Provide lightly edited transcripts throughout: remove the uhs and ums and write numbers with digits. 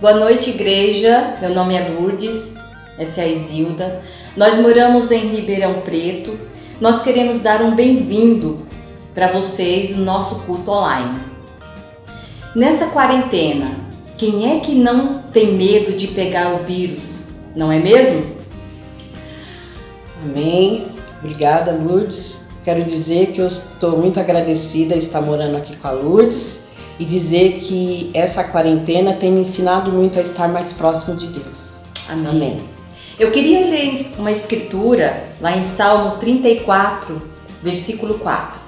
Boa noite, igreja. Meu nome é Lourdes, essa é a Isilda. Nós moramos em Ribeirão Preto. Nós queremos dar um bem-vindo para vocês no nosso culto online. Nessa quarentena, quem é que não tem medo de pegar o vírus, não é mesmo? Amém. Obrigada, Lourdes. Quero dizer que eu estou muito agradecida de estar morando aqui com a Lourdes e dizer que essa quarentena tem me ensinado muito a estar mais próximo de Deus. Amém. Amém. Eu queria ler uma escritura lá em Salmo 34, versículo 4.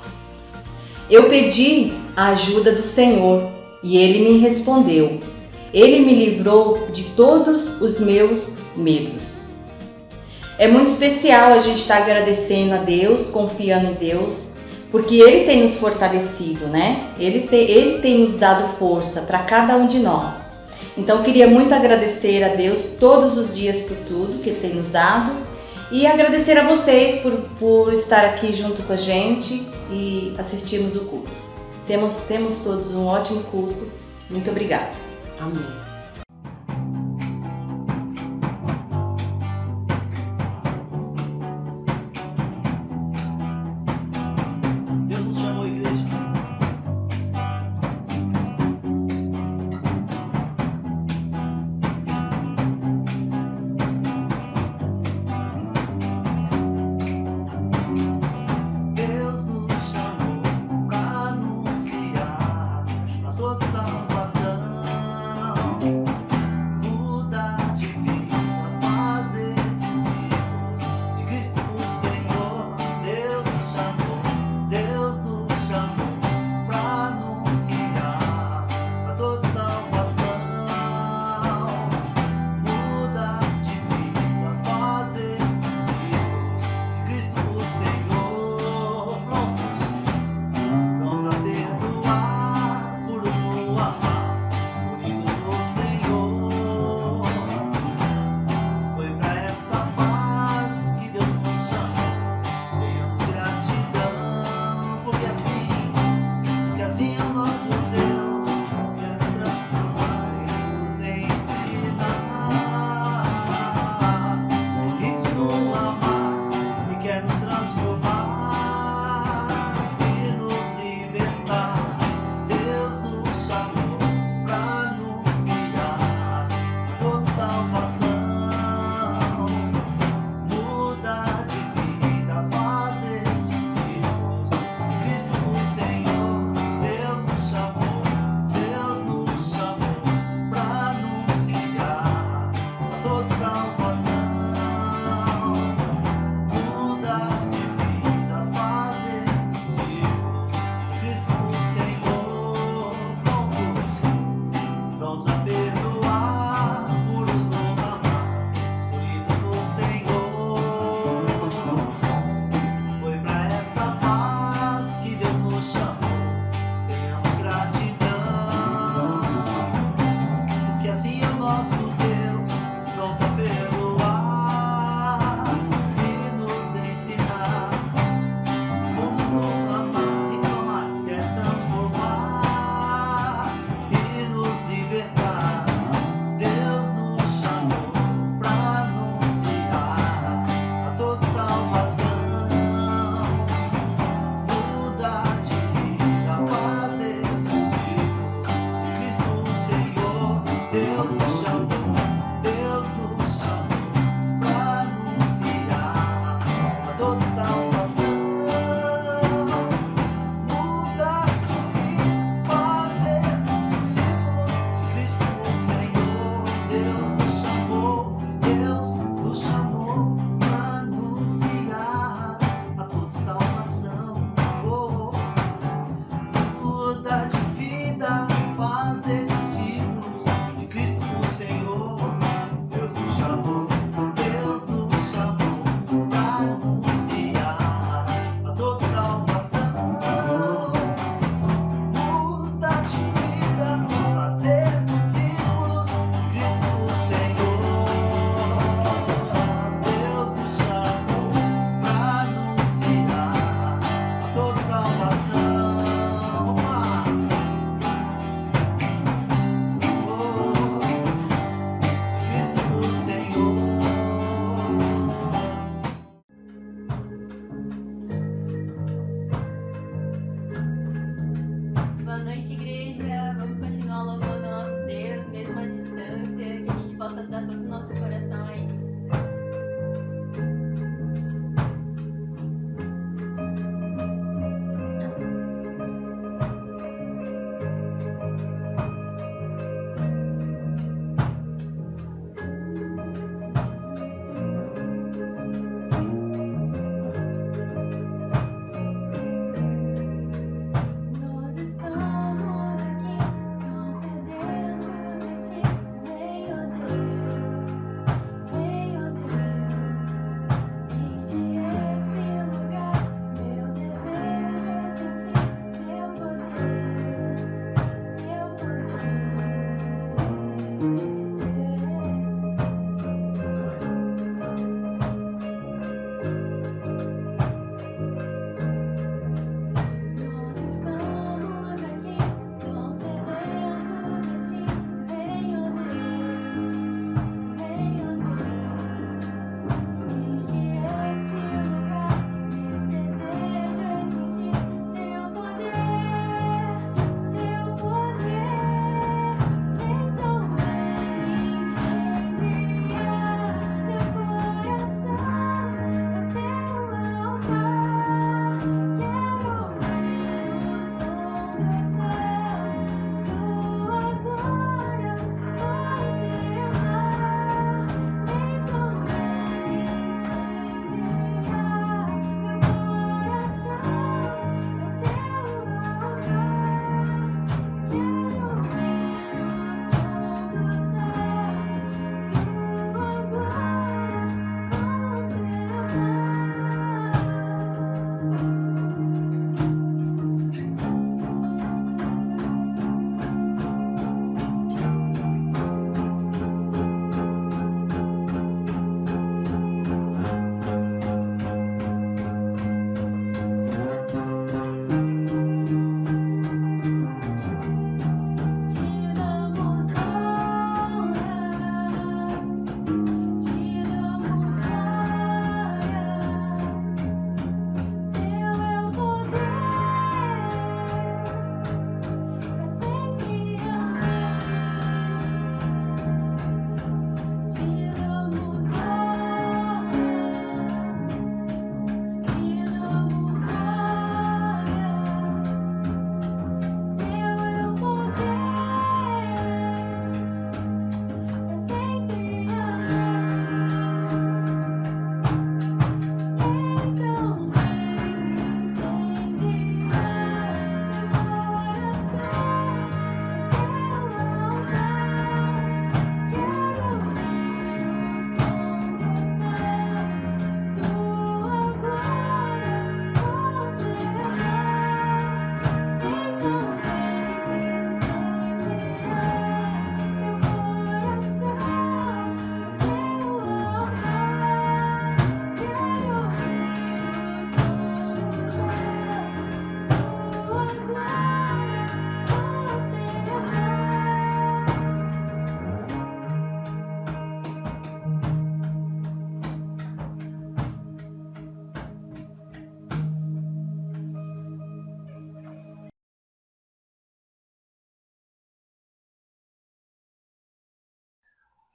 Eu pedi a ajuda do Senhor e Ele me respondeu. Ele me livrou de todos os meus medos. É muito especial a gente estar agradecendo a Deus, confiando em Deus, porque Ele tem nos fortalecido, né? Ele tem nos dado força para cada um de nós. Então eu queria muito agradecer a Deus todos os dias por tudo que Ele tem nos dado e agradecer a vocês por estar aqui junto com a gente e assistirmos o culto. Temos todos um ótimo culto. Muito obrigada. Amém.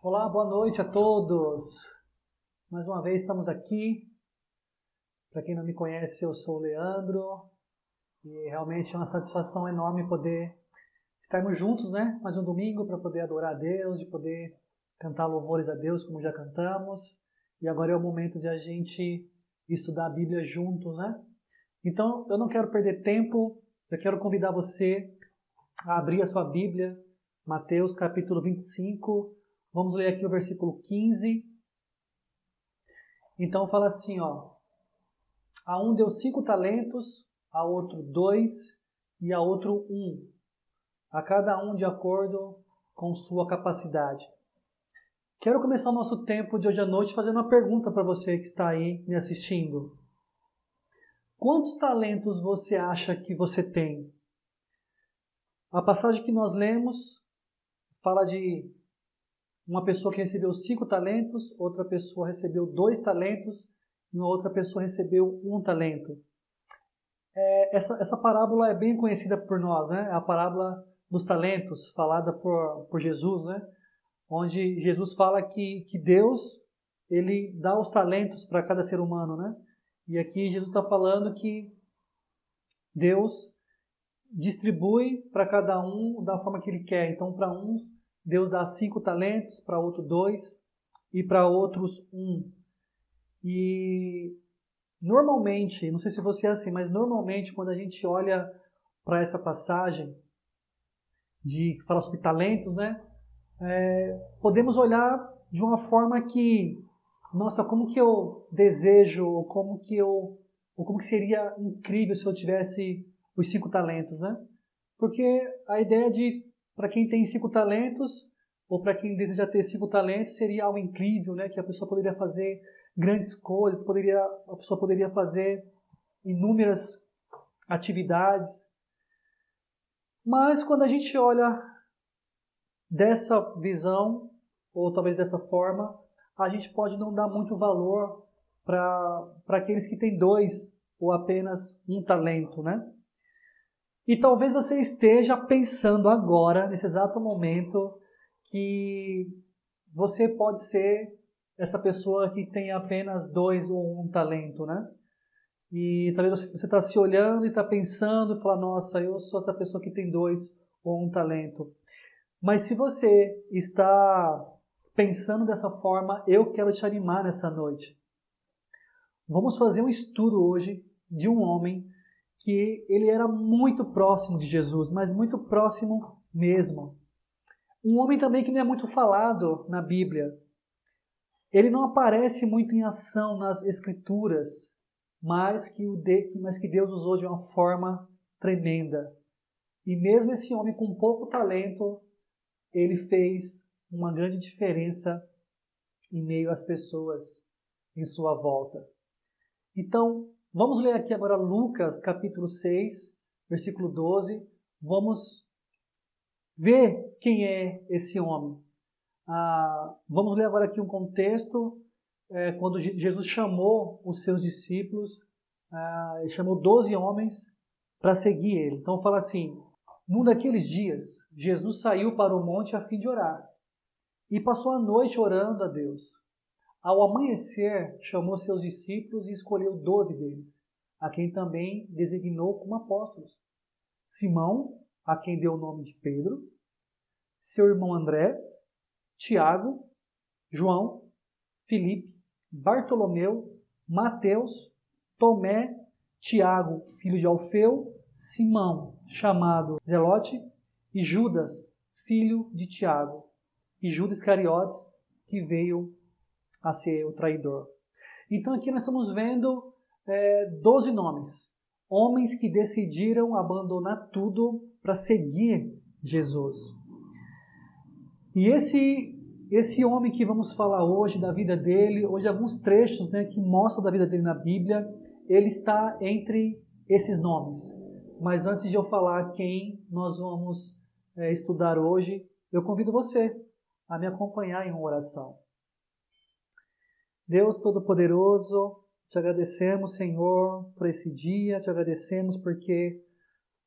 Olá, boa noite a todos. Mais uma vez estamos aqui. Para quem não me conhece, eu sou o Leandro e realmente é uma satisfação enorme poder estarmos juntos, né? Mais um domingo para poder adorar a Deus, de poder cantar louvores a Deus como já cantamos. E agora é o momento de a gente estudar a Bíblia juntos, né? Então, eu não quero perder tempo, eu quero convidar você a abrir a sua Bíblia, Mateus capítulo 25. Vamos ler aqui o versículo 15. Então fala assim, ó. A um deu 5 talentos, a outro 2 e a outro 1. A cada um de acordo com sua capacidade. Quero começar o nosso tempo de hoje à noite fazendo uma pergunta para você que está aí me assistindo. Quantos talentos você acha que você tem? A passagem que nós lemos fala de uma pessoa que recebeu 5 talentos, outra pessoa recebeu 2 talentos e uma outra pessoa recebeu 1 talento. Essa parábola é bem conhecida por nós, né? É a parábola dos talentos, falada por Jesus, né? Onde Jesus fala que Deus ele dá os talentos para cada ser humano, né? E aqui Jesus está falando que Deus distribui para cada um da forma que ele quer. Então, para uns, Deus dá 5 talentos, para outros 2 e para outros 1. E normalmente, não sei se você é assim, mas normalmente quando a gente olha para essa passagem de falar sobre talentos, né? Podemos olhar de uma forma que, nossa, como que eu desejo, ou como que seria incrível se eu tivesse os 5 talentos, né? Porque a ideia de, para quem tem 5 talentos, ou para quem deseja ter 5 talentos, seria algo incrível, né? Que a pessoa poderia fazer grandes coisas, a pessoa poderia fazer inúmeras atividades. Mas quando a gente olha dessa visão, ou talvez dessa forma, a gente pode não dar muito valor para aqueles que têm 2 ou apenas 1 talento, né? E talvez você esteja pensando agora, nesse exato momento, que você pode ser essa pessoa que tem apenas 2 ou 1 talento, né? E talvez você está se olhando e está pensando e fala, nossa, eu sou essa pessoa que tem 2 ou 1 talento. Mas se você está pensando dessa forma, eu quero te animar nessa noite. Vamos fazer um estudo hoje de um homem que ele era muito próximo de Jesus, mas muito próximo mesmo. Um homem também que não é muito falado na Bíblia. Ele não aparece muito em ação nas Escrituras, mas que Deus usou de uma forma tremenda. E mesmo esse homem com pouco talento, ele fez uma grande diferença em meio às pessoas em sua volta. Então, vamos ler aqui agora Lucas capítulo 6, versículo 12. Vamos ver quem é esse homem. Vamos ler agora aqui um contexto, quando Jesus chamou os seus discípulos, ele chamou 12 homens para seguir ele. Então fala assim, num daqueles dias, Jesus saiu para o monte a fim de orar, e passou a noite orando a Deus. Ao amanhecer, chamou seus discípulos e escolheu 12 deles, a quem também designou como apóstolos. Simão, a quem deu o nome de Pedro, seu irmão André, Tiago, João, Filipe, Bartolomeu, Mateus, Tomé, Tiago, filho de Alfeu, Simão, chamado Zelote, e Judas, filho de Tiago, e Judas Iscariotes, que veio a ser o traidor. Então aqui nós estamos vendo 12 nomes, homens que decidiram abandonar tudo para seguir Jesus. E esse homem que vamos falar hoje da vida dele, hoje alguns trechos, né, que mostram da vida dele na Bíblia, ele está entre esses nomes. Mas antes de eu falar quem nós vamos estudar hoje, eu convido você a me acompanhar em uma oração. Deus Todo-Poderoso, te agradecemos, Senhor, por esse dia, te agradecemos porque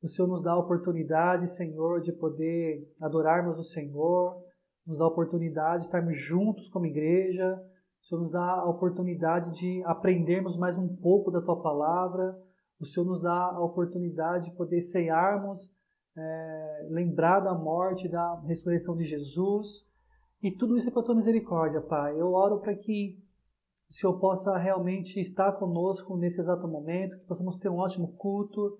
o Senhor nos dá a oportunidade, Senhor, de poder adorarmos o Senhor. nos dá a oportunidade de estarmos juntos como igreja. O Senhor nos dá a oportunidade de aprendermos mais um pouco da Tua Palavra. O Senhor nos dá a oportunidade de poder cearmos, lembrar da morte, da ressurreição de Jesus. E tudo isso é para a Tua misericórdia, Pai. Eu oro para que o Senhor possa realmente estar conosco nesse exato momento, que possamos ter um ótimo culto.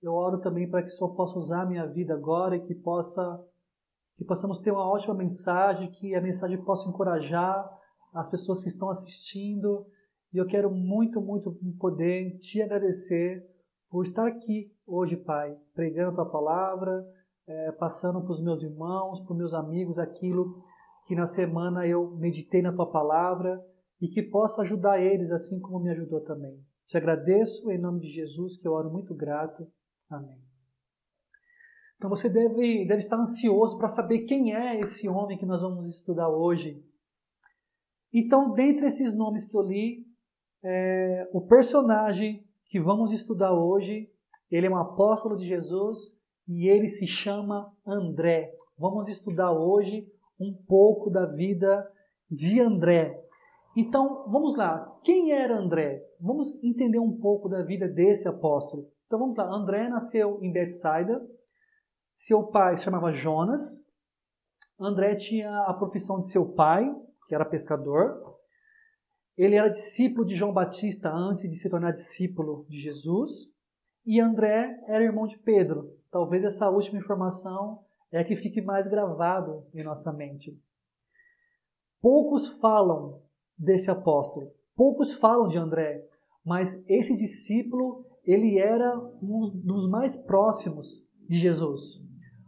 Eu oro também para que o Senhor possa usar a minha vida agora e que possamos ter uma ótima mensagem, que a mensagem possa encorajar as pessoas que estão assistindo. E eu quero muito, muito poder te agradecer por estar aqui hoje, Pai, pregando a Tua Palavra, passando para os meus irmãos, para os meus amigos, aquilo que na semana eu meditei na Tua Palavra, e que possa ajudar eles, assim como me ajudou também. Te agradeço em nome de Jesus, que eu oro muito grato. Amém. Então você deve estar ansioso para saber quem é esse homem que nós vamos estudar hoje. Então, dentre esses nomes que eu li, o personagem que vamos estudar hoje, ele é um apóstolo de Jesus e ele se chama André. Vamos estudar hoje um pouco da vida de André. Então, vamos lá. Quem era André? Vamos entender um pouco da vida desse apóstolo. Então, vamos lá. André nasceu em Betsaida. Seu pai se chamava Jonas. André tinha a profissão de seu pai, que era pescador. Ele era discípulo de João Batista antes de se tornar discípulo de Jesus. E André era irmão de Pedro. Talvez essa última informação é a que fique mais gravado em nossa mente. Poucos falam desse apóstolo. Poucos falam de André, mas esse discípulo, ele era um dos mais próximos de Jesus.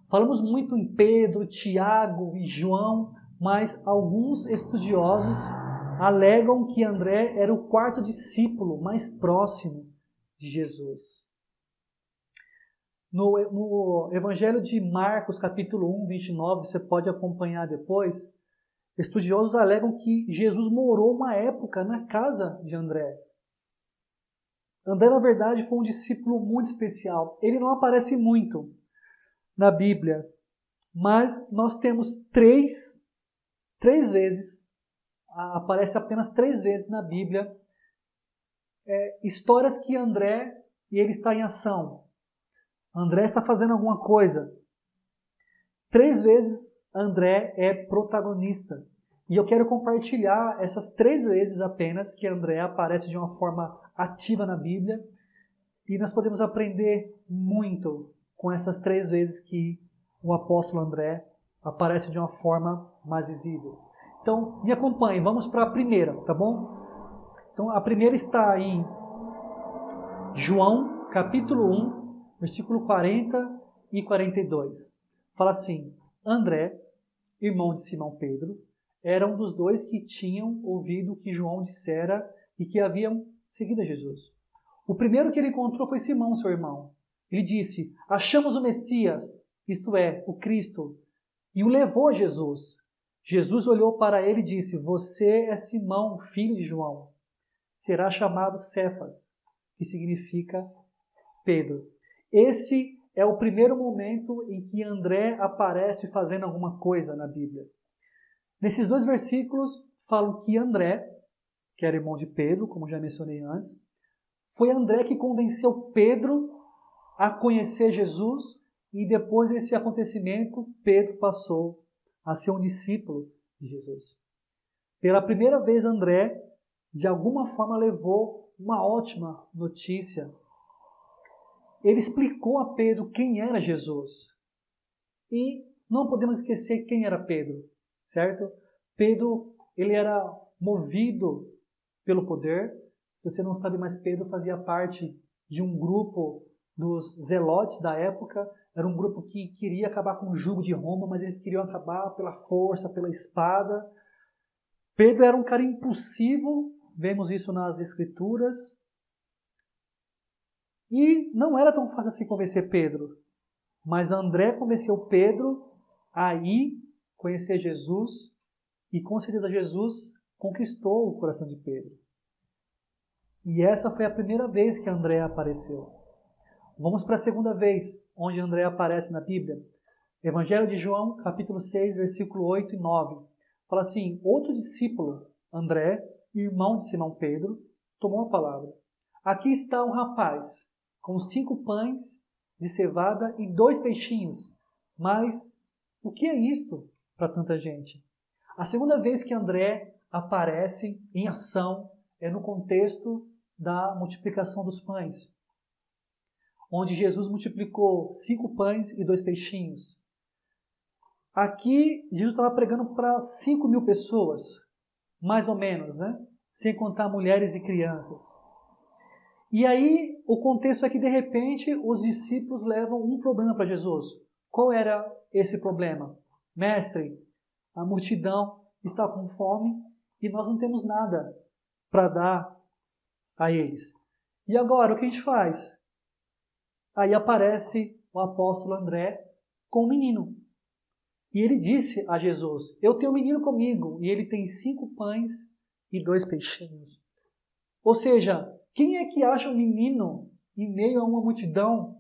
Falamos muito em Pedro, Tiago e João, mas alguns estudiosos alegam que André era o quarto discípulo mais próximo de Jesus. No Evangelho de Marcos, capítulo 1, 29, você pode acompanhar depois. Estudiosos alegam que Jesus morou uma época na casa de André. André, na verdade, foi um discípulo muito especial. Ele não aparece muito na Bíblia, mas nós temos três vezes, aparece apenas 3 vezes na Bíblia, histórias que André, e ele está em ação. André está fazendo alguma coisa. 3 vezes André é protagonista. E eu quero compartilhar essas 3 vezes apenas que André aparece de uma forma ativa na Bíblia. E nós podemos aprender muito com essas 3 vezes que o apóstolo André aparece de uma forma mais visível. Então, me acompanhe, vamos para a primeira, tá bom? Então, a primeira está em João, capítulo 1, versículo 40 e 42. Fala assim: André, irmão de Simão Pedro, era um dos 2 que tinham ouvido o que João dissera e que haviam seguido a Jesus. O primeiro que ele encontrou foi Simão, seu irmão. Ele disse: achamos o Messias, isto é, o Cristo, e o levou a Jesus. Jesus olhou para ele e disse: você é Simão, filho de João. Será chamado Cefas, que significa Pedro. Esse é o primeiro momento em que André aparece fazendo alguma coisa na Bíblia. Nesses 2 versículos falam que André, que era irmão de Pedro, como já mencionei antes, foi André que convenceu Pedro a conhecer Jesus, e depois desse acontecimento, Pedro passou a ser um discípulo de Jesus. Pela primeira vez, André, de alguma forma, levou uma ótima notícia. Ele explicou a Pedro quem era Jesus. E não podemos esquecer quem era Pedro, certo? Pedro, ele era movido pelo poder. Se você não sabe, mas Pedro fazia parte de um grupo dos zelotes da época. Era um grupo que queria acabar com o jugo de Roma, mas eles queriam acabar pela força, pela espada. Pedro era um cara impulsivo, vemos isso nas Escrituras. E não era tão fácil assim convencer Pedro. Mas André convenceu Pedro a ir conhecer Jesus, e com certeza Jesus conquistou o coração de Pedro. E essa foi a primeira vez que André apareceu. Vamos para a segunda vez onde André aparece na Bíblia. Evangelho de João, capítulo 6, versículo 8 e 9. Fala assim: outro discípulo, André, irmão de Simão Pedro, tomou a palavra. Aqui está um rapaz com 5 pães de cevada e 2 peixinhos. Mas o que é isto para tanta gente? A segunda vez que André aparece em ação é no contexto da multiplicação dos pães, onde Jesus multiplicou 5 pães e 2 peixinhos. Aqui, Jesus estava pregando para 5.000 pessoas, mais ou menos, né? Sem contar mulheres e crianças. E aí, o contexto é que, de repente, os discípulos levam um problema para Jesus. Qual era esse problema? Mestre, a multidão está com fome e nós não temos nada para dar a eles. E agora, o que a gente faz? Aí aparece o apóstolo André com um menino. E ele disse a Jesus: eu tenho um menino comigo e ele tem 5 pães e 2 peixinhos. Ou seja, quem é que acha um menino em meio a uma multidão?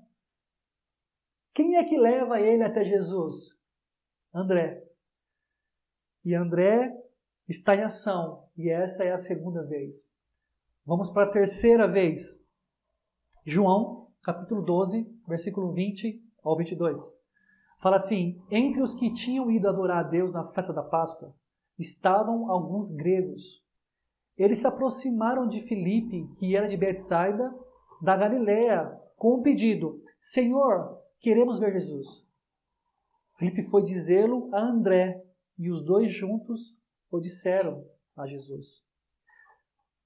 Quem é que leva ele até Jesus? André. E André está em ação. E essa é a segunda vez. Vamos para a terceira vez. João, capítulo 12, versículo 20 ao 22. Fala assim: entre os que tinham ido adorar a Deus na festa da Páscoa, estavam alguns gregos. Eles se aproximaram de Filipe, que era de Betsaida, da Galiléia, com um pedido: Senhor, queremos ver Jesus. Filipe foi dizê-lo a André, e os dois juntos o disseram a Jesus.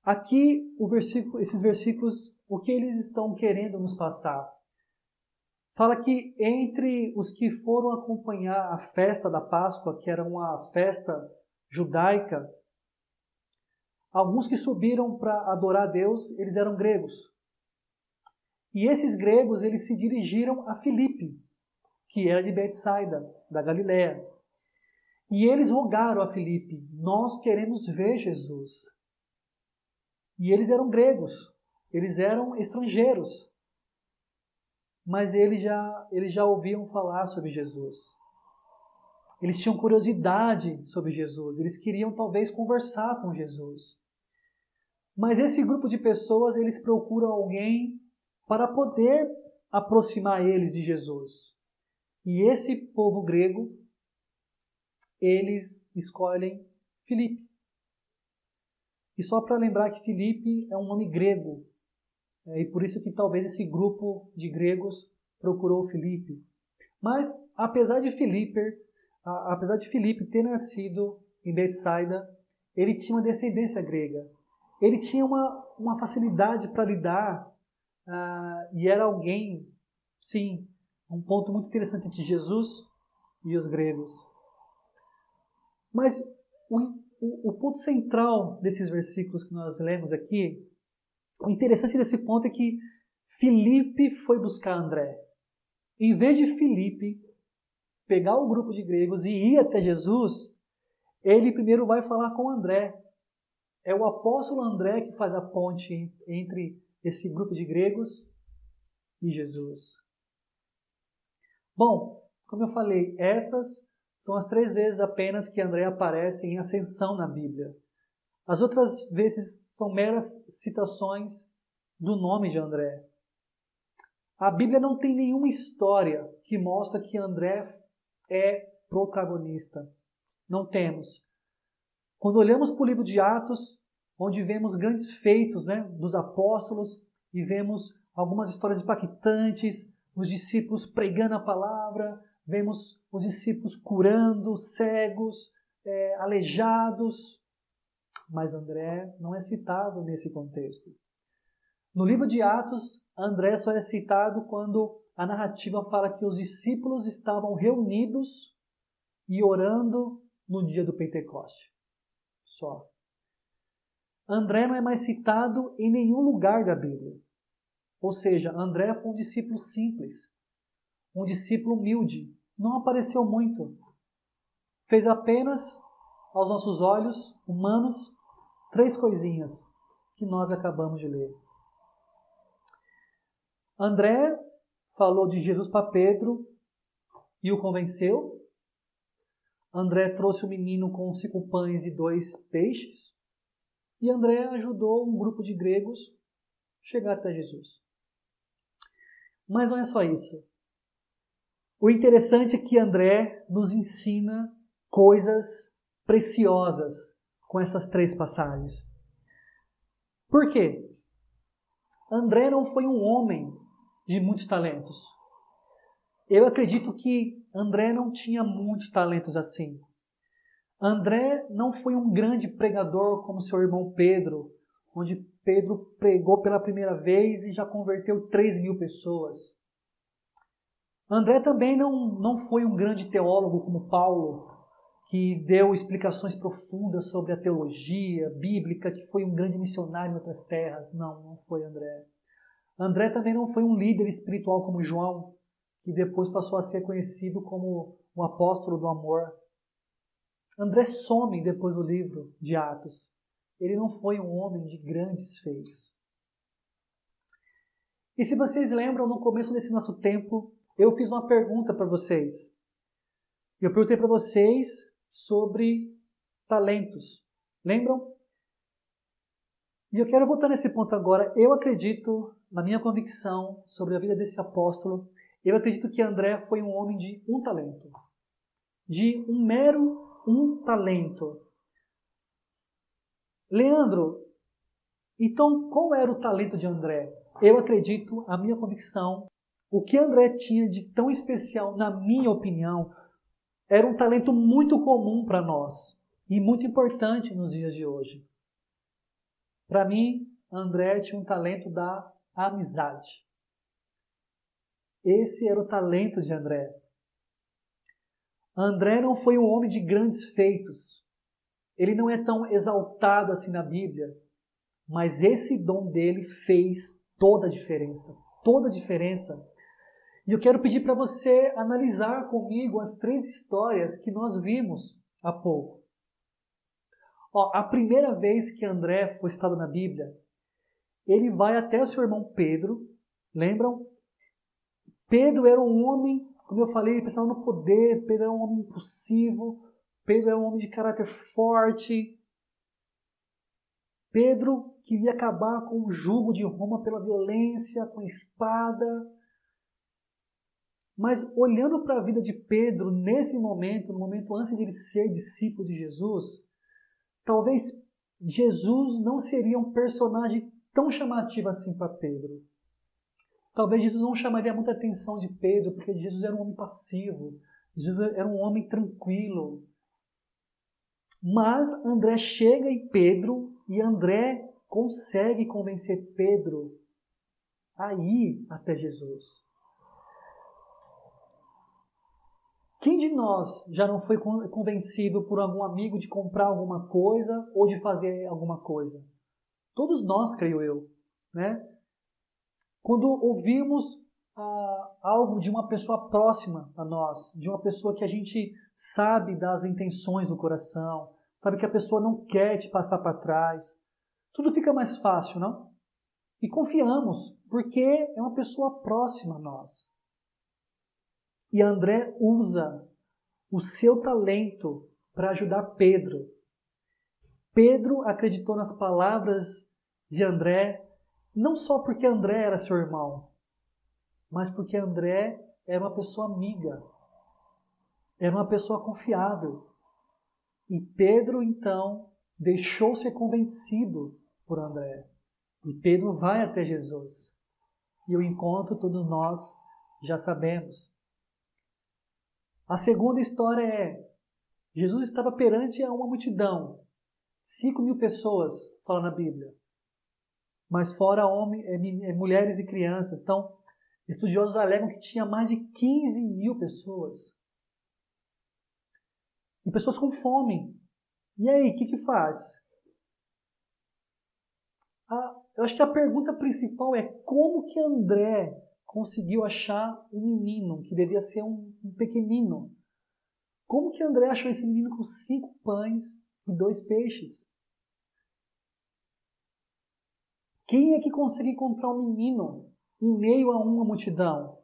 Aqui, esses versículos, o que eles estão querendo nos passar? Fala que entre os que foram acompanhar a festa da Páscoa, que era uma festa judaica, alguns que subiram para adorar a Deus, eles eram gregos. E esses gregos, eles se dirigiram a Filipe, que era de Betsaida, da Galiléia. E eles rogaram a Filipe: nós queremos ver Jesus. E eles eram gregos, eles eram estrangeiros. Mas eles já ouviam falar sobre Jesus. Eles tinham curiosidade sobre Jesus. Eles queriam talvez conversar com Jesus. Mas esse grupo de pessoas, eles procuram alguém para poder aproximar eles de Jesus. E esse povo grego, eles escolhem Filipe. E só para lembrar que Filipe é um nome grego. E por isso que talvez esse grupo de gregos procurou Filipe. Mas, apesar de Filipe ter nascido em Betsaida, ele tinha uma descendência grega. Ele tinha uma facilidade para lidar e era alguém, sim, um ponto muito interessante entre Jesus e os gregos. Mas o ponto central desses versículos que nós lemos aqui, o interessante desse ponto é que Filipe foi buscar André. Em vez de Filipe pegar o grupo de gregos e ir até Jesus, ele primeiro vai falar com André. É o apóstolo André que faz a ponte entre esse grupo de gregos e Jesus. Bom, como eu falei, essas são as 3 vezes apenas que André aparece em ascensão na Bíblia. As outras vezes são meras citações do nome de André. A Bíblia não tem nenhuma história que mostra que André é protagonista. Não temos. Quando olhamos para o livro de Atos, onde vemos grandes feitos, dos apóstolos, e vemos algumas histórias impactantes, os discípulos pregando a palavra, vemos os discípulos curando cegos, aleijados, mas André não é citado nesse contexto. No livro de Atos, André só é citado quando a narrativa fala que os discípulos estavam reunidos e orando no dia do Pentecoste. Só. André não é mais citado em nenhum lugar da Bíblia. Ou seja, André foi um discípulo simples, um discípulo humilde. Não apareceu muito. Fez apenas, aos nossos olhos humanos, 3 coisinhas que nós acabamos de ler. André falou de Jesus para Pedro e o convenceu. André trouxe o menino com 5 pães e 2 peixes. E André ajudou um grupo de gregos a chegar até Jesus. Mas não é só isso. O interessante é que André nos ensina coisas preciosas com essas 3 passagens. Por quê? André não foi um homem de muitos talentos. Eu acredito que André não tinha muitos talentos assim. André não foi um grande pregador como seu irmão Pedro, onde Pedro pregou pela primeira vez e já converteu 3.000 pessoas. André também não foi um grande teólogo como Paulo, que deu explicações profundas sobre a teologia bíblica, que foi um grande missionário em outras terras. Não foi André. André também não foi um líder espiritual como João, que depois passou a ser conhecido como o apóstolo do amor. André some depois do livro de Atos. Ele não foi um homem de grandes feitos. E se vocês lembram, no começo desse nosso tempo, eu fiz uma pergunta para vocês. Eu perguntei para vocês sobre talentos. Lembram? E eu quero voltar nesse ponto agora. Eu acredito, na minha convicção sobre a vida desse apóstolo, eu acredito que André foi um homem de um talento. De um mero talento. Leandro, então qual era o talento de André? Eu acredito, a minha convicção, o que André tinha de tão especial, na minha opinião, era um talento muito comum para nós e muito importante nos dias de hoje. Para mim, André tinha um talento da amizade. Esse era o talento de André. André não foi um homem de grandes feitos. Ele não é tão exaltado assim na Bíblia, mas esse dom dele fez toda a diferença. Toda a diferença. E eu quero pedir para você analisar comigo as 3 histórias que nós vimos há pouco. A primeira vez que André foi citado na Bíblia, ele vai até o seu irmão Pedro. Lembram? Pedro era um homem, como eu falei, ele pensava no poder. Pedro era um homem impulsivo. Pedro era um homem de caráter forte. Pedro queria acabar com o jugo de Roma pela violência, com a espada. Mas olhando para a vida de Pedro nesse momento, no momento antes de ele ser discípulo de Jesus, talvez Jesus não seria um personagem tão chamativo assim para Pedro. Talvez Jesus não chamaria muita atenção de Pedro, porque Jesus era um homem passivo, Jesus era um homem tranquilo. Mas André chega em Pedro e André consegue convencer Pedro a ir até Jesus. Quem de nós já não foi convencido por algum amigo de comprar alguma coisa ou de fazer alguma coisa? Todos nós, creio eu, né? Quando ouvimos algo de uma pessoa próxima a nós, de uma pessoa que a gente sabe das intenções do coração, sabe que a pessoa não quer te passar para trás, tudo fica mais fácil, não? E confiamos, porque é uma pessoa próxima a nós. E André usa o seu talento para ajudar Pedro. Pedro acreditou nas palavras de André, não só porque André era seu irmão, mas porque André era uma pessoa amiga, era uma pessoa confiável. E Pedro, então, deixou ser convencido por André. E Pedro vai até Jesus. E o encontro todos nós já sabemos. A segunda história é, Jesus estava perante a uma multidão, 5.000 pessoas, fala na Bíblia, mas fora mulheres e crianças. Então, estudiosos alegam que tinha mais de 15.000 pessoas. E pessoas com fome. E aí, o que faz? Eu acho que a pergunta principal é como que André conseguiu achar um menino, que devia ser um pequenino. Como que André achou esse menino com 5 pães e 2 peixes? Quem é que consegue encontrar um menino em meio a uma multidão?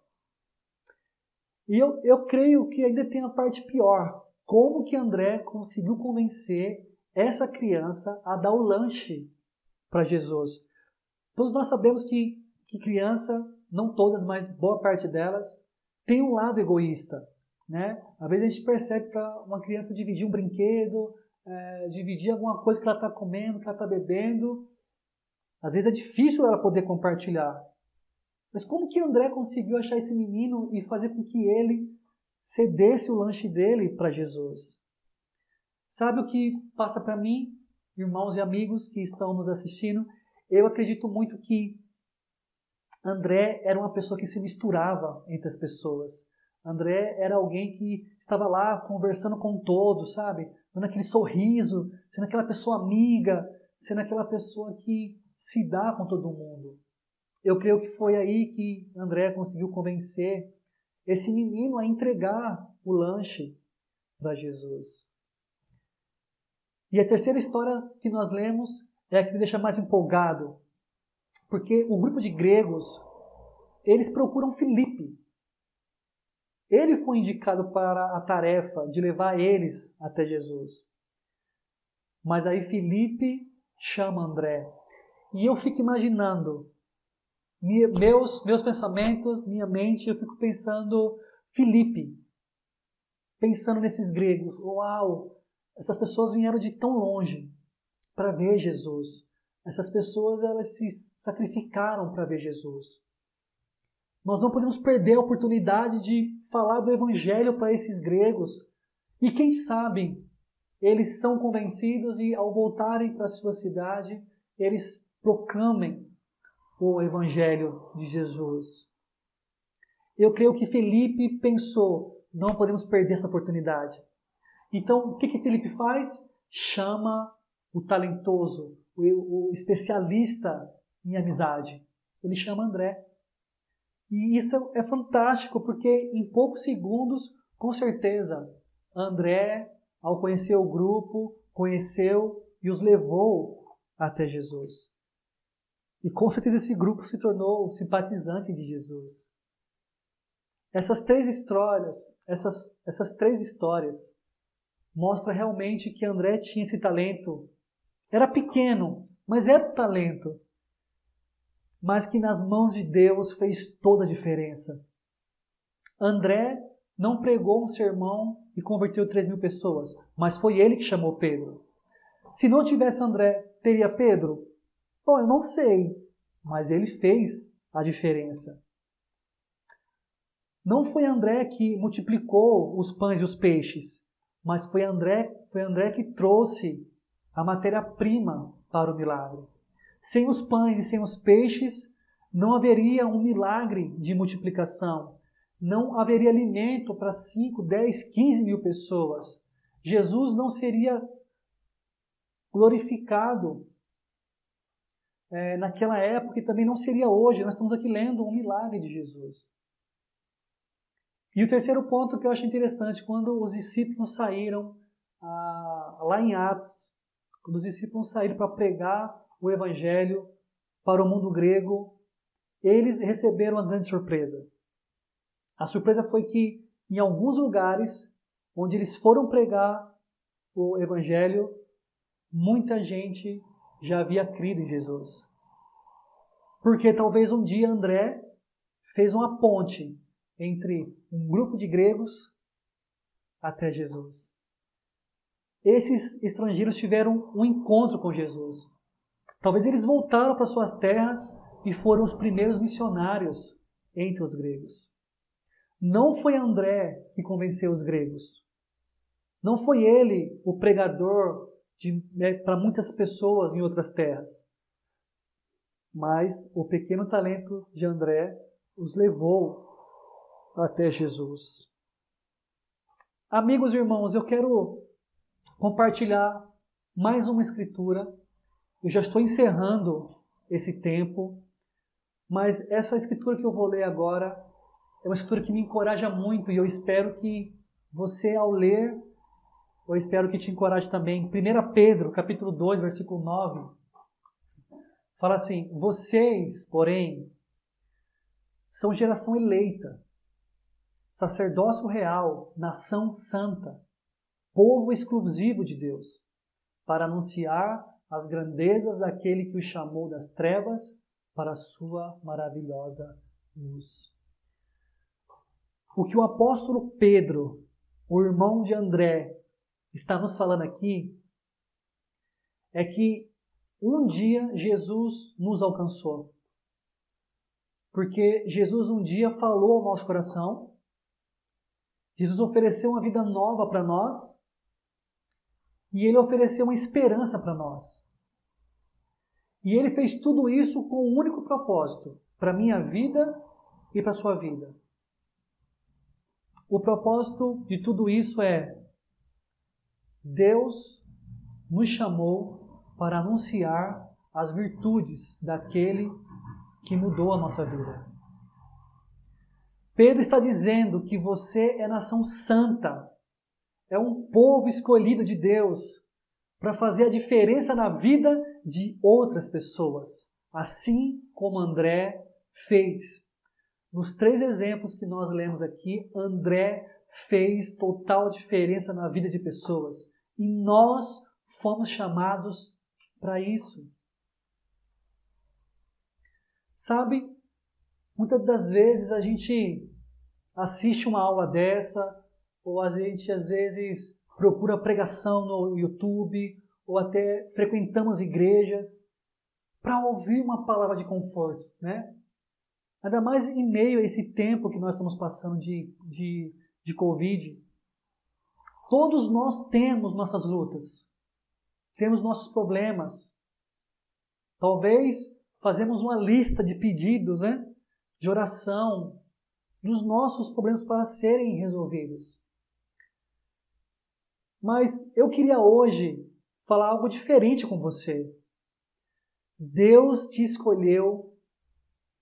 E eu creio que ainda tem a parte pior. Como que André conseguiu convencer essa criança a dar o lanche para Jesus? Todos nós sabemos que criança, não todas, mas boa parte delas, tem um lado egoísta, né? Às vezes a gente percebe para uma criança dividir um brinquedo, dividir alguma coisa que ela está comendo, que ela está bebendo. Às vezes é difícil ela poder compartilhar. Mas como que André conseguiu achar esse menino e fazer com que ele cedesse o lanche dele para Jesus? Sabe o que passa para mim, irmãos e amigos que estão nos assistindo? Eu acredito muito que André era uma pessoa que se misturava entre as pessoas. André era alguém que estava lá conversando com todos, sabe? Dando aquele sorriso, sendo aquela pessoa amiga, sendo aquela pessoa que se dá com todo mundo. Eu creio que foi aí que André conseguiu convencer esse menino a entregar o lanche para Jesus. E a terceira história que nós lemos é a que me deixa mais empolgado, porque o grupo de gregos, eles procuram Filipe. Ele foi indicado para a tarefa de levar eles até Jesus. Mas aí Filipe chama André. E eu fico imaginando, meus pensamentos, minha mente, eu fico pensando, Filipe, pensando nesses gregos. Uau, essas pessoas vieram de tão longe para ver Jesus. Essas pessoas, elas se sacrificaram para ver Jesus. Nós não podemos perder a oportunidade de falar do Evangelho para esses gregos. E quem sabe, eles são convencidos e ao voltarem para a sua cidade, eles proclamem o Evangelho de Jesus. Eu creio que Filipe pensou, não podemos perder essa oportunidade. Então, o que Filipe faz? Chama o talentoso, o especialista em amizade. Ele chama André. E isso é fantástico, porque em poucos segundos, com certeza, André, ao conhecer o grupo, conheceu e os levou até Jesus. E com certeza esse grupo se tornou simpatizante de Jesus. Essas três histórias mostram realmente que André tinha esse talento. Era pequeno, mas era um talento. Mas que nas mãos de Deus fez toda a diferença. André não pregou um sermão e converteu 3.000 pessoas, mas foi ele que chamou Pedro. Se não tivesse André, teria Pedro? Bom, eu não sei, mas ele fez a diferença. Não foi André que multiplicou os pães e os peixes, mas foi André que trouxe a matéria-prima para o milagre. Sem os pães e sem os peixes, não haveria um milagre de multiplicação. Não haveria alimento para 5, 10, 15 mil pessoas. Jesus não seria glorificado naquela época e também não seria hoje. Nós estamos aqui lendo um milagre de Jesus. E o terceiro ponto que eu acho interessante, quando os discípulos saíram, lá em Atos, quando os discípulos saíram para pregar o Evangelho para o mundo grego, eles receberam uma grande surpresa. A surpresa foi que, em alguns lugares, onde eles foram pregar o Evangelho, muita gente já havia crido em Jesus. Porque talvez um dia André fez uma ponte entre um grupo de gregos até Jesus. Esses estrangeiros tiveram um encontro com Jesus. Talvez eles voltaram para suas terras e foram os primeiros missionários entre os gregos. Não foi André que convenceu os gregos. Não foi ele o pregador para muitas pessoas em outras terras. Mas o pequeno talento de André os levou até Jesus. Amigos e irmãos, eu quero compartilhar mais uma escritura. Eu já estou encerrando esse tempo, mas essa escritura que eu vou ler agora é uma escritura que me encoraja muito e eu espero que você, ao ler, eu espero que te encoraje também. 1 Pedro, capítulo 2, versículo 9, fala assim: vocês, porém, são geração eleita, sacerdócio real, nação santa, povo exclusivo de Deus, para anunciar as grandezas daquele que os chamou das trevas para a sua maravilhosa luz. O que o apóstolo Pedro, o irmão de André, está nos falando aqui é que um dia Jesus nos alcançou. Porque Jesus um dia falou ao nosso coração, Jesus ofereceu uma vida nova para nós e Ele ofereceu uma esperança para nós. E Ele fez tudo isso com um único propósito, para a minha vida e para a sua vida. O propósito de tudo isso é: Deus nos chamou para anunciar as virtudes daquele que mudou a nossa vida. Pedro está dizendo que você é nação santa, é um povo escolhido de Deus para fazer a diferença na vida de outras pessoas, assim como André fez. Nos 3 exemplos que nós lemos aqui, André fez total diferença na vida de pessoas. E nós fomos chamados para isso. Sabe, muitas das vezes a gente assiste uma aula dessa, ou a gente às vezes procura pregação no YouTube, ou até frequentamos igrejas para ouvir uma palavra de conforto, né? Ainda mais em meio a esse tempo que nós estamos passando de Covid. Todos nós temos nossas lutas, temos nossos problemas. Talvez fazemos uma lista de pedidos, né, de oração, dos nossos problemas para serem resolvidos. Mas eu queria hoje falar algo diferente com você. Deus te escolheu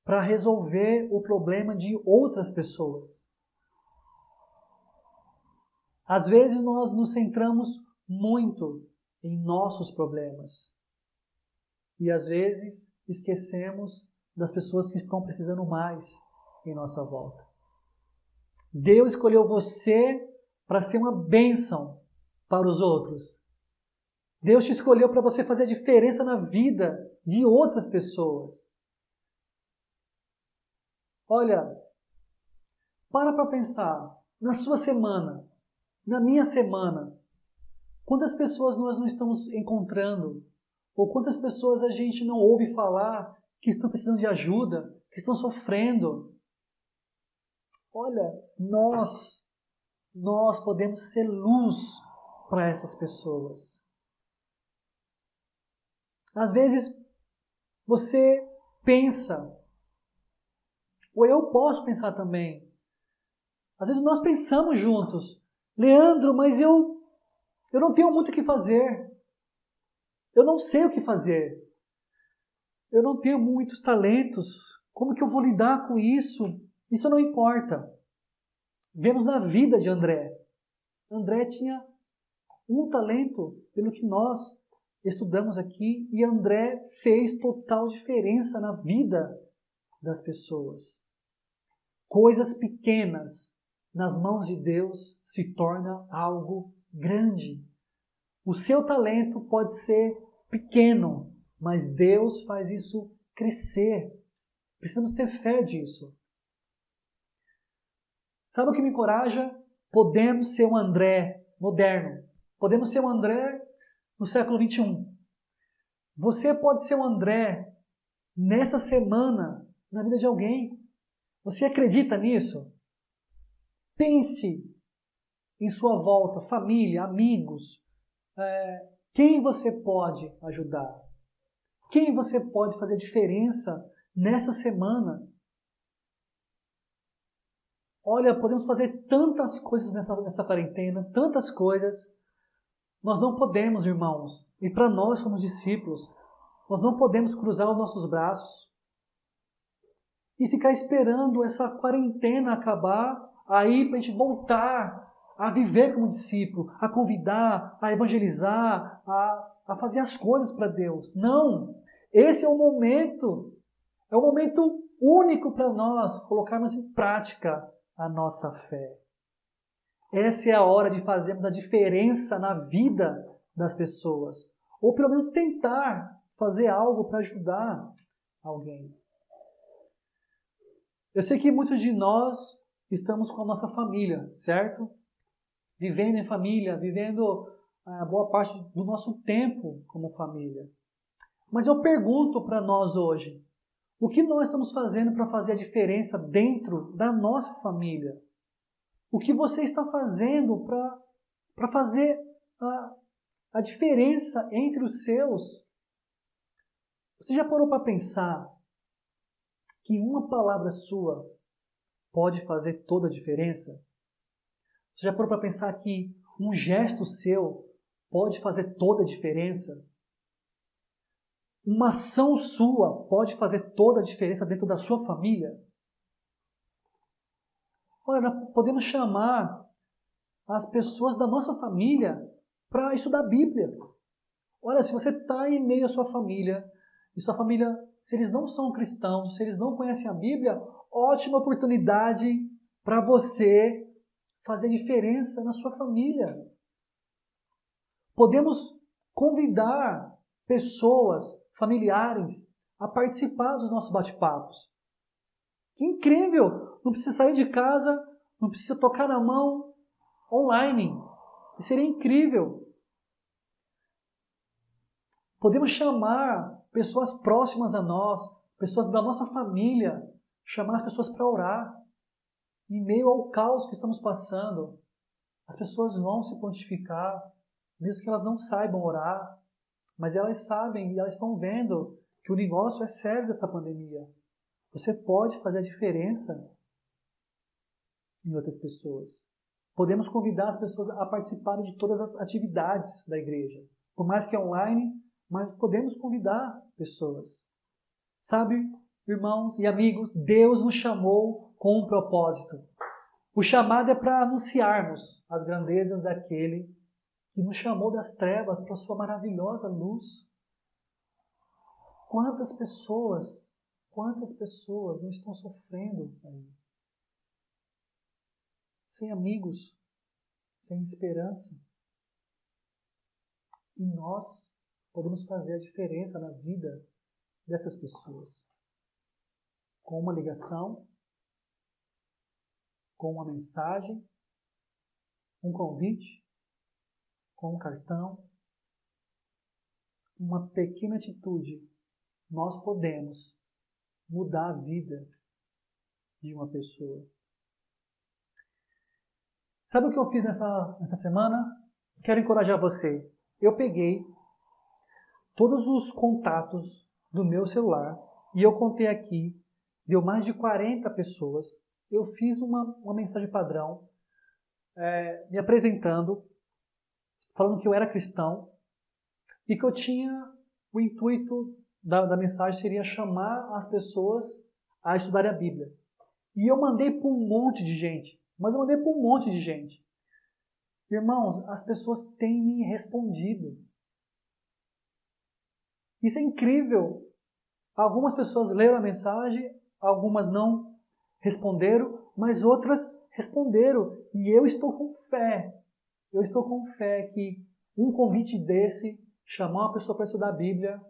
para resolver o problema de outras pessoas. Às vezes nós nos centramos muito em nossos problemas. E às vezes esquecemos das pessoas que estão precisando mais em nossa volta. Deus escolheu você para ser uma bênção para os outros. Deus te escolheu para você fazer a diferença na vida de outras pessoas. Olha, para pensar na sua semana, na minha semana, quantas pessoas nós não estamos encontrando, ou quantas pessoas a gente não ouve falar que estão precisando de ajuda, que estão sofrendo. Olha, nós podemos ser luz para essas pessoas. Às vezes você pensa, ou eu posso pensar também. Às vezes nós pensamos juntos, Leandro, mas eu não tenho muito o que fazer. Eu não sei o que fazer. Eu não tenho muitos talentos. Como que eu vou lidar com isso? Isso não importa. Vemos na vida de André. André tinha um talento, pelo que nós estudamos aqui, e André fez total diferença na vida das pessoas. Coisas pequenas nas mãos de Deus se torna algo grande. O seu talento pode ser pequeno, mas Deus faz isso crescer. Precisamos ter fé disso. Sabe o que me encoraja? Podemos ser um André moderno. Podemos ser um André no século 21. Você pode ser um André nessa semana na vida de alguém. Você acredita nisso? Pense em sua volta, família, amigos. Quem você pode ajudar? Quem você pode fazer diferença nessa semana? Olha, podemos fazer tantas coisas nessa quarentena, tantas coisas. Nós não podemos, irmãos, e para nós somos discípulos, nós não podemos cruzar os nossos braços e ficar esperando essa quarentena acabar, aí para a gente voltar a viver como discípulo, a convidar, a evangelizar, a fazer as coisas para Deus. Não! Esse é um momento único para nós colocarmos em prática a nossa fé. Essa é a hora de fazermos a diferença na vida das pessoas. Ou pelo menos tentar fazer algo para ajudar alguém. Eu sei que muitos de nós estamos com a nossa família, certo? Vivendo em família, vivendo a boa parte do nosso tempo como família. Mas eu pergunto para nós hoje, o que nós estamos fazendo para fazer a diferença dentro da nossa família? O que você está fazendo para fazer a diferença entre os seus? Você já parou para pensar que uma palavra sua pode fazer toda a diferença? Você já parou para pensar que um gesto seu pode fazer toda a diferença? Uma ação sua pode fazer toda a diferença dentro da sua família? Olha, nós podemos chamar as pessoas da nossa família para estudar a Bíblia. Olha, se você está em meio à sua família, e sua família, se eles não são cristãos, se eles não conhecem a Bíblia, ótima oportunidade para você fazer diferença na sua família. Podemos convidar pessoas, familiares, a participar dos nossos bate-papos. Que incrível! Não precisa sair de casa, não precisa tocar na mão, online. Isso seria incrível. Podemos chamar pessoas próximas a nós, pessoas da nossa família, chamar as pessoas para orar. Em meio ao caos que estamos passando, as pessoas vão se pontificar, mesmo que elas não saibam orar, mas elas sabem e elas estão vendo que o negócio é sério dessa pandemia. Você pode fazer a diferença em outras pessoas. Podemos convidar as pessoas a participarem de todas as atividades da igreja. Por mais que online, mas podemos convidar pessoas. Sabe, irmãos e amigos, Deus nos chamou com um propósito. O chamado é para anunciarmos as grandezas daquele que nos chamou das trevas para a sua maravilhosa luz. Quantas pessoas não estão sofrendo aí? Sem amigos, sem esperança. E nós podemos fazer a diferença na vida dessas pessoas. Com uma ligação, com uma mensagem, um convite, com um cartão, uma pequena atitude, nós podemos mudar a vida de uma pessoa. Sabe o que eu fiz nessa semana? Quero encorajar você. Eu peguei todos os contatos do meu celular e eu contei aqui, deu mais de 40 pessoas. Eu fiz uma mensagem padrão, me apresentando, falando que eu era cristão e que eu tinha o intuito da mensagem seria chamar as pessoas a estudarem a Bíblia. E eu mandei para um monte de gente. Mas eu mandei para um monte de gente. Irmãos, as pessoas têm me respondido. Isso é incrível. Algumas pessoas leram a mensagem, algumas não responderam, mas outras responderam. E eu estou com fé. Eu estou com fé que um convite desse, chamar uma pessoa para estudar a Bíblia,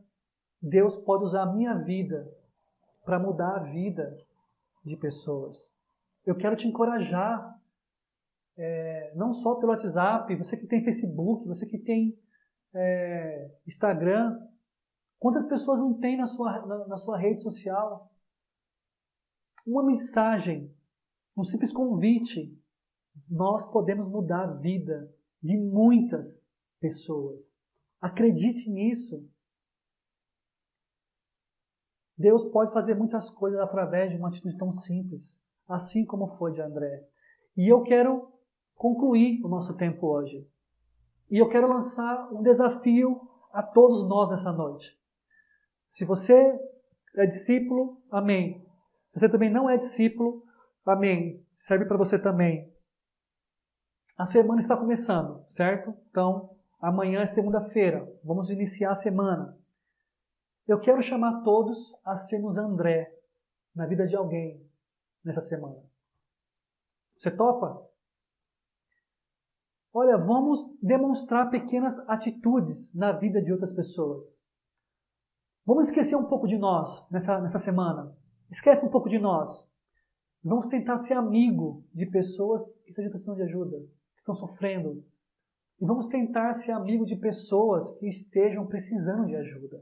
Deus pode usar a minha vida para mudar a vida de pessoas. Eu quero te encorajar, não só pelo WhatsApp, você que tem Facebook, você que tem Instagram, quantas pessoas não tem na sua rede social? Uma mensagem, um simples convite, nós podemos mudar a vida de muitas pessoas. Acredite nisso. Deus pode fazer muitas coisas através de uma atitude tão simples, assim como foi de André. E eu quero concluir o nosso tempo hoje. E eu quero lançar um desafio a todos nós nessa noite. Se você é discípulo, amém. Se você também não é discípulo, amém. Serve para você também. A semana está começando, certo? Então, amanhã é segunda-feira. Vamos iniciar a semana. Eu quero chamar todos a sermos André na vida de alguém nessa semana. Você topa? Olha, vamos demonstrar pequenas atitudes na vida de outras pessoas. Vamos esquecer um pouco de nós nessa semana. Esquece um pouco de nós. Vamos tentar ser amigo de pessoas que estejam precisando de ajuda, que estão sofrendo. E vamos tentar ser amigo de pessoas que estejam precisando de ajuda.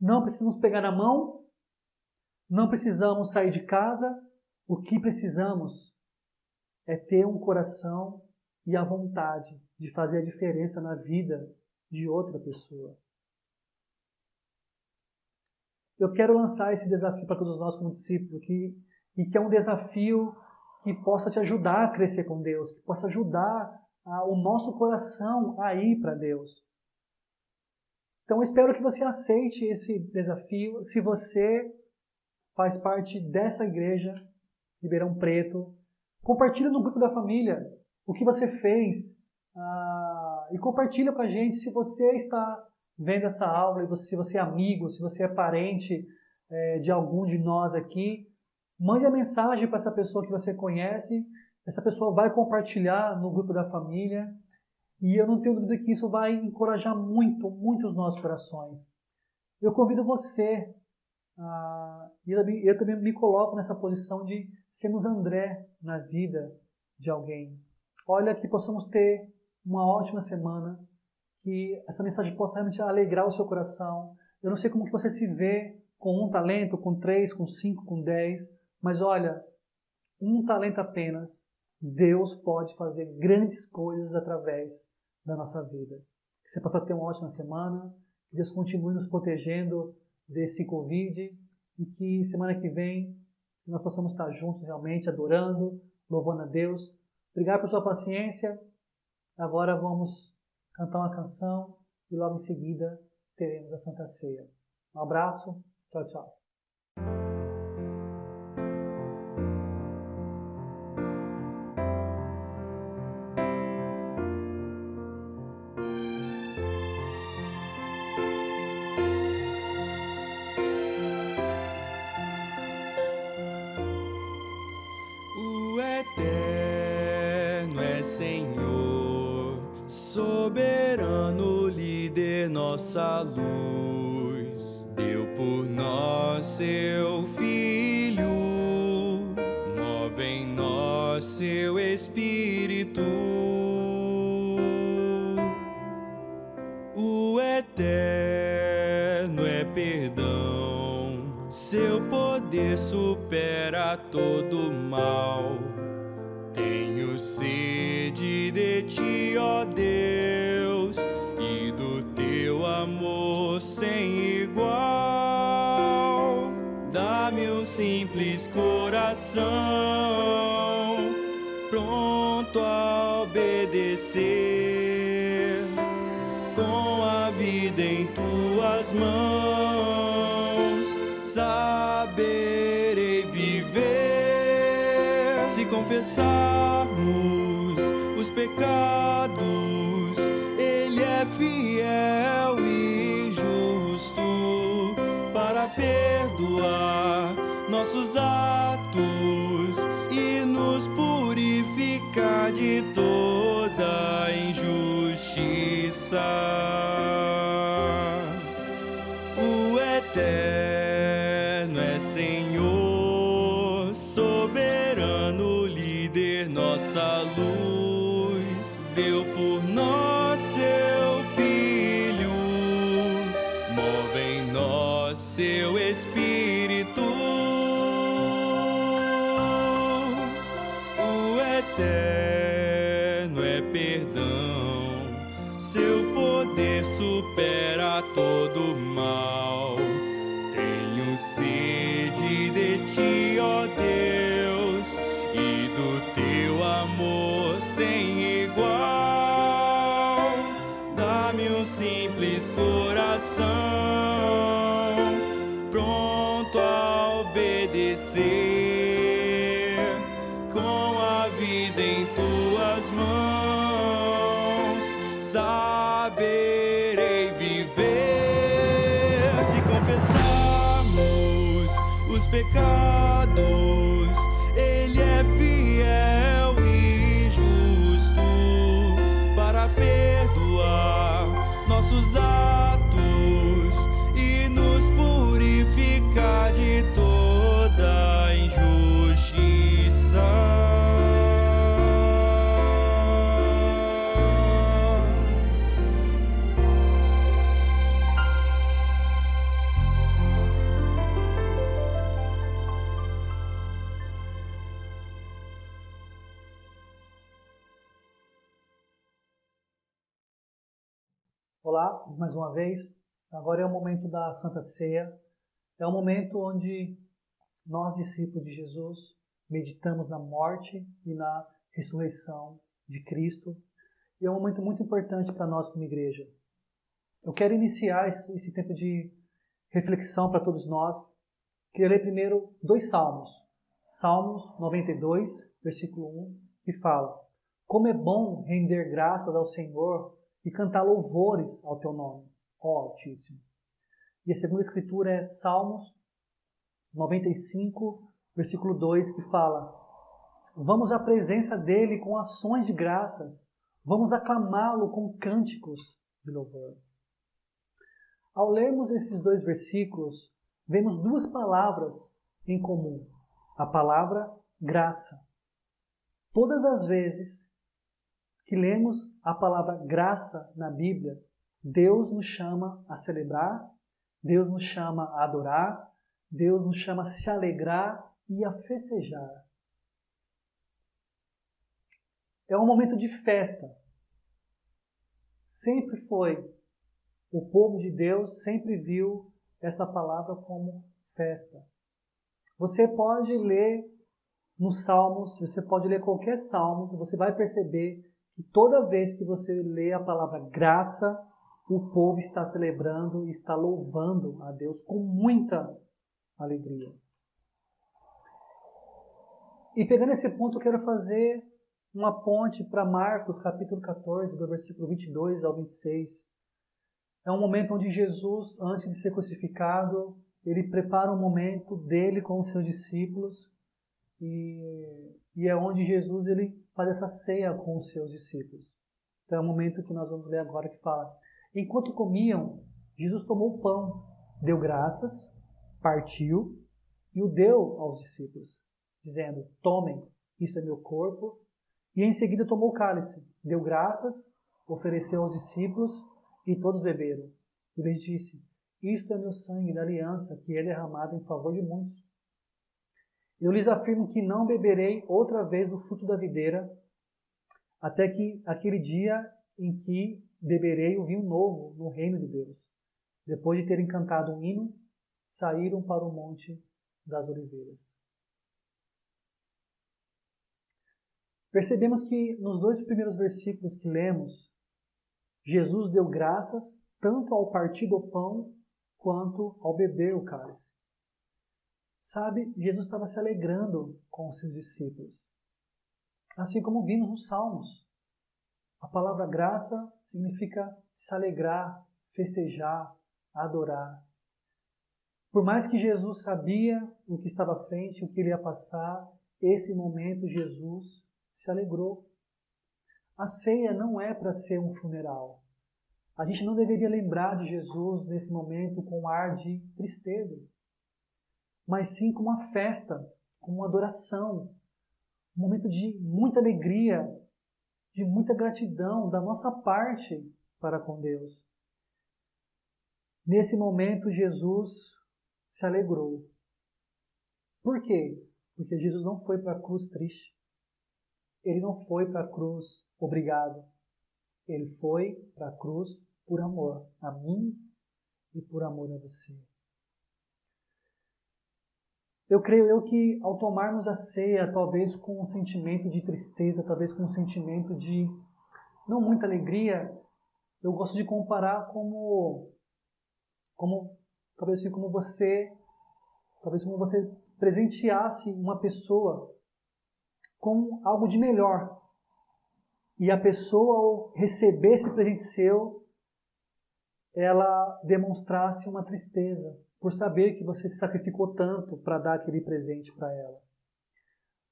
Não precisamos pegar na mão, não precisamos sair de casa. O que precisamos é ter um coração e a vontade de fazer a diferença na vida de outra pessoa. Eu quero lançar esse desafio para todos nós como discípulos, e que é um desafio que possa te ajudar a crescer com Deus, que possa ajudar o nosso coração a ir para Deus. Então eu espero que você aceite esse desafio. Se você faz parte dessa igreja, Ribeirão Preto, compartilha no grupo da família o que você fez e compartilha com a gente se você está vendo essa aula, e se você é amigo, se você é parente de algum de nós aqui, mande a mensagem para essa pessoa que você conhece. Essa pessoa vai compartilhar no grupo da família, e eu não tenho dúvida que isso vai encorajar muito, muito os nossos corações. Eu convido você, e eu também me coloco nessa posição de sermos André na vida de alguém. Olha, que possamos ter uma ótima semana, que essa mensagem possa realmente alegrar o seu coração. Eu não sei como que você se vê com um talento, com 3, com 5, com 10, mas olha, um talento apenas, Deus pode fazer grandes coisas através da nossa vida. Que você possa ter uma ótima semana, que Deus continue nos protegendo desse Covid, e que semana que vem nós possamos estar juntos realmente, adorando, louvando a Deus. Obrigado por sua paciência. Agora vamos cantar uma canção e logo em seguida teremos a Santa Ceia. Um abraço. Tchau, tchau. O Eterno é Senhor, soberano líder, nossa luz. Deu por nós seu Filho, move em nós seu Espírito. O Eterno é perdão, seu poder supera todo mal. Tenho sede de ti, ó Deus, e do teu amor sem igual. Dá-me um simples coração, pronto a obedecer, com a vida em tuas mãos, saberei viver. Se confessarmos os pecados, Ele é fiel e justo para perdoar nossos atos e nos purificar de toda injustiça. O Eterno é Senhor, soberano líder, nossa luz. Deu por nós seu Filho, move em nós seu Espírito. O Eterno é perdão, seu poder supera todo mal. Tenho sede de ti, ó Deus, e do teu amor sem igual. Dá-me um simples coração, pronto a obedecer, com a vida em tuas mãos, saberei viver. Se confessarmos os pecados, Ele é fiel de toda injustiça. Olá, mais uma vez. Agora é o momento da Santa Ceia. É o momento onde nós, discípulos de Jesus, meditamos na morte e na ressurreição de Cristo. E é um momento muito importante para nós como igreja. Eu quero iniciar esse tempo de reflexão para todos nós. Queria ler primeiro 2 salmos. Salmos 92, versículo 1, que fala: Como é bom render graças ao Senhor e cantar louvores ao teu nome, ó Altíssimo. E a segunda escritura é Salmos 95, versículo 2, que fala: Vamos à presença dele com ações de graças, vamos aclamá-lo com cânticos de louvor. Ao lermos esses 2 versículos, vemos 2 palavras em comum. A palavra graça. Todas as vezes que lemos a palavra graça na Bíblia, Deus nos chama a celebrar, Deus nos chama a adorar, Deus nos chama a se alegrar e a festejar. É um momento de festa. Sempre foi. O povo de Deus sempre viu essa palavra como festa. Você pode ler nos Salmos, você pode ler qualquer salmo, você vai perceber que toda vez que você lê a palavra graça, o povo está celebrando e está louvando a Deus com muita alegria. E pegando esse ponto, eu quero fazer uma ponte para Marcos, capítulo 14, do versículo 22 ao 26. É um momento onde Jesus, antes de ser crucificado, ele prepara um momento dele com os seus discípulos e é onde Jesus ele faz essa ceia com os seus discípulos. Então é o momento que nós vamos ler agora que fala: Enquanto comiam, Jesus tomou o pão, deu graças, partiu e o deu aos discípulos, dizendo: Tomem, isto é meu corpo. E em seguida tomou o cálice, deu graças, ofereceu aos discípulos e todos beberam. E lhes disse: Isto é meu sangue da aliança, que é derramado em favor de muitos. Eu lhes afirmo que não beberei outra vez do fruto da videira, até que aquele dia em que beberei o vinho novo no reino de Deus. Depois de terem cantado um hino, saíram para o Monte das Oliveiras. Percebemos que nos 2 primeiros versículos que lemos, Jesus deu graças tanto ao partir do pão quanto ao beber o cálice. Sabe, Jesus estava se alegrando com os seus discípulos. Assim como vimos nos Salmos. A palavra graça significa se alegrar, festejar, adorar. Por mais que Jesus sabia o que estava à frente, o que ele ia passar, esse momento Jesus se alegrou. A ceia não é para ser um funeral. A gente não deveria lembrar de Jesus nesse momento com um ar de tristeza, mas sim com uma festa, com uma adoração, um momento de muita alegria, de muita gratidão da nossa parte para com Deus. Nesse momento, Jesus se alegrou. Por quê? Porque Jesus não foi para a cruz triste. Ele não foi para a cruz obrigado. Ele foi para a cruz por amor a mim e por amor a você. Eu creio que ao tomarmos a ceia, talvez com um sentimento de tristeza, talvez com um sentimento de não muita alegria, eu gosto de comparar talvez como você presenteasse uma pessoa com algo de melhor. E a pessoa, ao receber esse presente seu, ela demonstrasse uma tristeza por saber que você se sacrificou tanto para dar aquele presente para ela.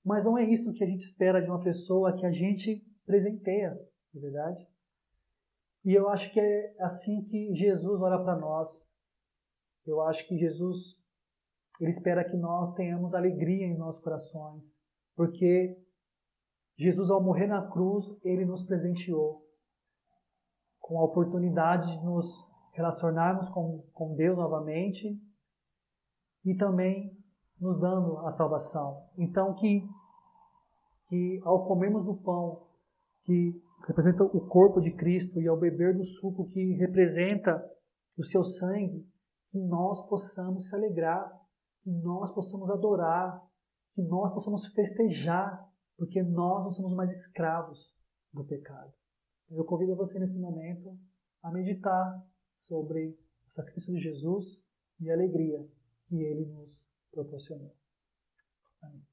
Mas não é isso que a gente espera de uma pessoa que a gente presenteia, não é verdade? E eu acho que é assim que Jesus olha para nós. Eu acho que Jesus, Ele espera que nós tenhamos alegria em nossos corações, porque Jesus, ao morrer na cruz, Ele nos presenteou com a oportunidade de nos relacionarmos com Deus novamente e também nos dando a salvação. Então, que ao comermos do pão que representa o corpo de Cristo e ao beber do suco que representa o seu sangue, que nós possamos se alegrar, que nós possamos adorar, que nós possamos festejar, porque nós não somos mais escravos do pecado. Eu convido você nesse momento a meditar sobre o sacrifício de Jesus e a alegria que Ele nos proporcionou. Amém.